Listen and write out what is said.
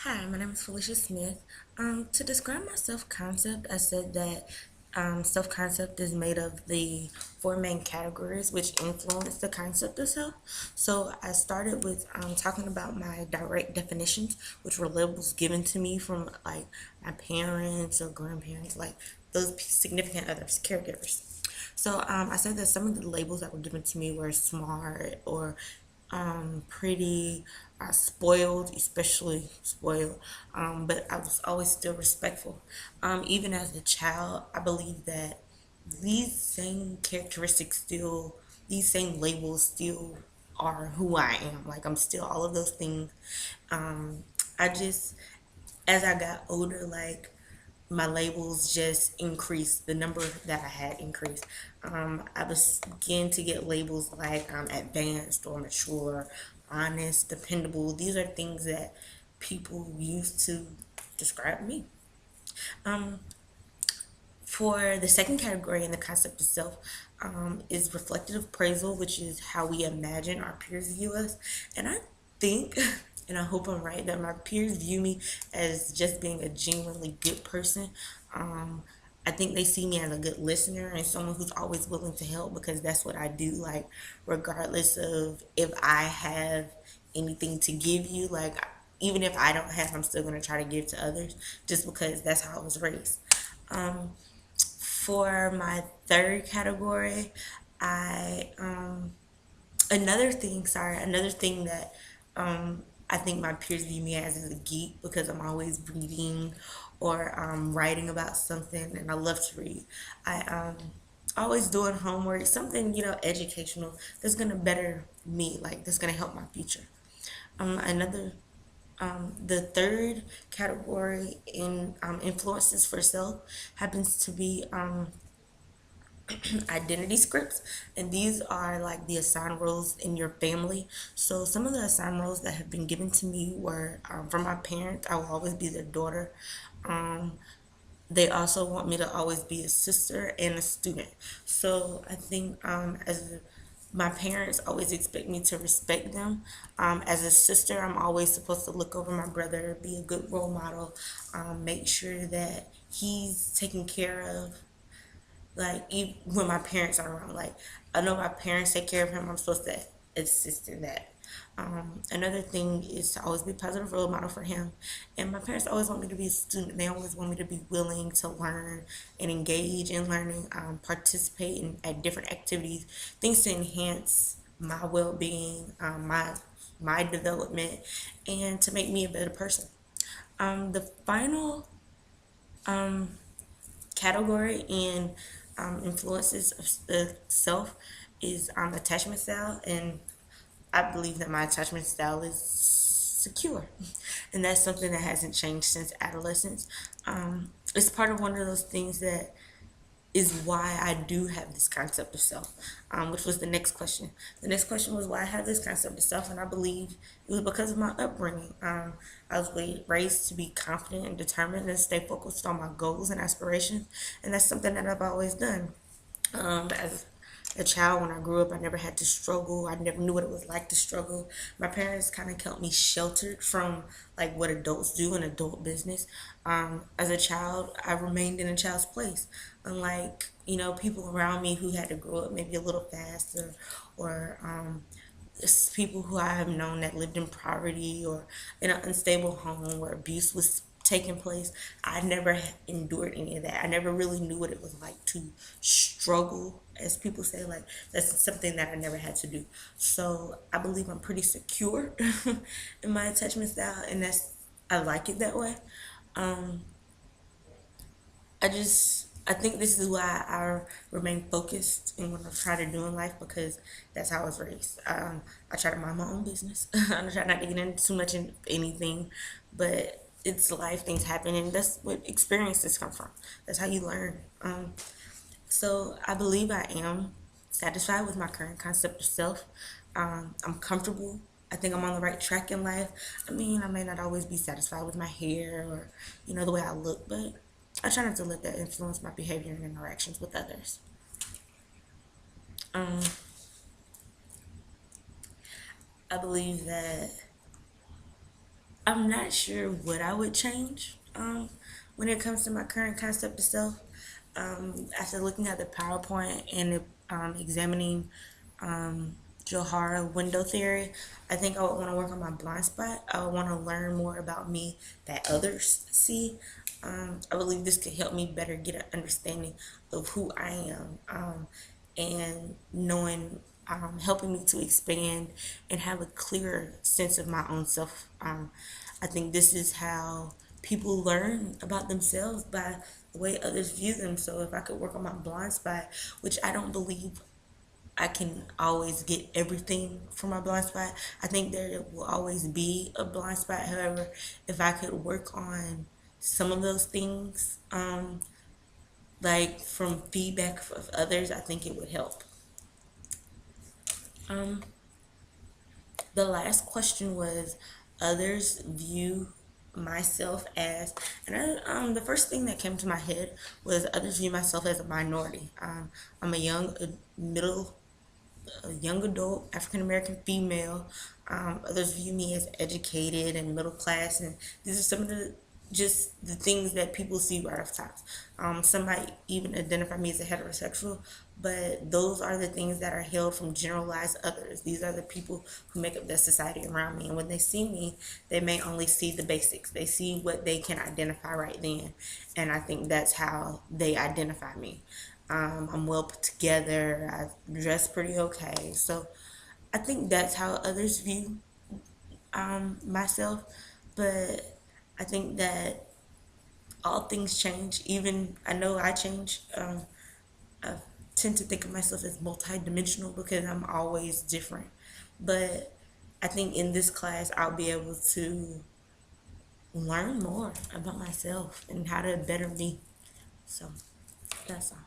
Hi, my name is Felicia Smith. To describe my self-concept, I said that self-concept is made of the four main categories which influence the concept of self. So I started with talking about my direct definitions, which were labels given to me from like my parents or grandparents, like those significant others, caregivers. So I said that some of the labels that were given to me were smart or pretty, spoiled, especially spoiled. But I was always still respectful. Even as a child, I believe that these same characteristics still, these same labels still are who I am. Like I'm still all of those things. I just, as I got older, like my labels just increased. The number that I had increased. I was began to get labels like advanced or mature, honest, dependable. These are things that people use to describe me. For the second category in the concept itself is reflective appraisal, which is how we imagine our peers view us. And I think, and I hope I'm right, that my peers view me as just being a genuinely good person. Um, I think they see me as a good listener and someone who's always willing to help because that's what I do. Like, regardless of if I have anything to give you, like, even if I don't have, I'm still going to try to give to others just because that's how I was raised. For my third category, I another thing that I think my peers view me as is a geek because I'm always reading or writing about something, and I love to read. I always doing homework, something educational that's gonna better me, like that's gonna help my future. Another The third category in influences for self happens to be identity scripts, and these are like the assigned roles in your family. So some of the assigned roles that have been given to me were from my parents. I will always be their daughter. um, they also want me to always be a sister and a student. So I think my parents always expect me to respect them. As a sister, I'm always supposed to look over my brother, be a good role model, make sure that he's taken care of, like even when my parents are around. Like I know my parents take care of him, I'm supposed to assist in that. Another thing is to always be a positive role model for him. And my parents always want me to be a student. They always want me to be willing to learn and engage in learning, participate at different activities, things to enhance my well-being, my development, and to make me a better person. The final category in influences of the self is attachment style, and I believe that my attachment style is secure, and that's something that hasn't changed since adolescence. It's part of one of those things that is why I do have this concept of self, which was the next question. The next question was why I have this concept of self, and I believe it was because of my upbringing. I was raised to be confident and determined and stay focused on my goals and aspirations, and that's something that I've always done. As a child, when I grew up, I never had to struggle. I never knew what it was like to struggle. My parents kind of kept me sheltered from like what adults do in adult business. As a child, I remained in a child's place, unlike people around me who had to grow up maybe a little faster, or people who I have known that lived in poverty or in an unstable home where abuse was taking place. I never endured any of that. I never really knew what it was like to struggle, as people say. Like that's something that I never had to do. So I believe I'm pretty secure in my attachment style, and I like it that way. I think this is why I remain focused in what I try to do in life because that's how I was raised. I try to mind my own business. I try not to get into too much in anything, but it's life, things happen, and that's what experiences come from. That's how you learn. So I believe I am satisfied with my current concept of self. I'm comfortable. I think I'm on the right track in life. I mean, I may not always be satisfied with my hair or, the way I look, but I try not to let that influence my behavior and interactions with others. Um, I believe that I'm not sure what I would change when it comes to my current concept of self. After looking at the PowerPoint and examining Johara window theory, I think I would want to work on my blind spot. I would want to learn more about me that others see. I believe this could help me better get an understanding of who I am, and knowing, helping me to expand and have a clearer sense of my own self. I think this is how people learn about themselves, by the way others view them. So if I could work on my blind spot, which I don't believe I can always get everything from my blind spot. I think there will always be a blind spot. However, if I could work on some of those things, like from feedback of others, I think it would help. Um, the last question was, others view myself as, and the first thing that came to my head was, others view myself as a minority. I'm a young adult African American female. Others view me as educated and middle class, and these are some of the things that people see right off top. Some might even identify me as a heterosexual, but those are the things that are held from generalized others. These are the people who make up the society around me, and when they see me, they may only see the basics. They see what they can identify right then, and I think that's how they identify me. I'm well put together. I dress pretty okay. So I think that's how others view myself. But I think that all things change. Even I know I change. I tend to think of myself as multidimensional because I'm always different. But I think in this class, I'll be able to learn more about myself and how to better me. So that's all.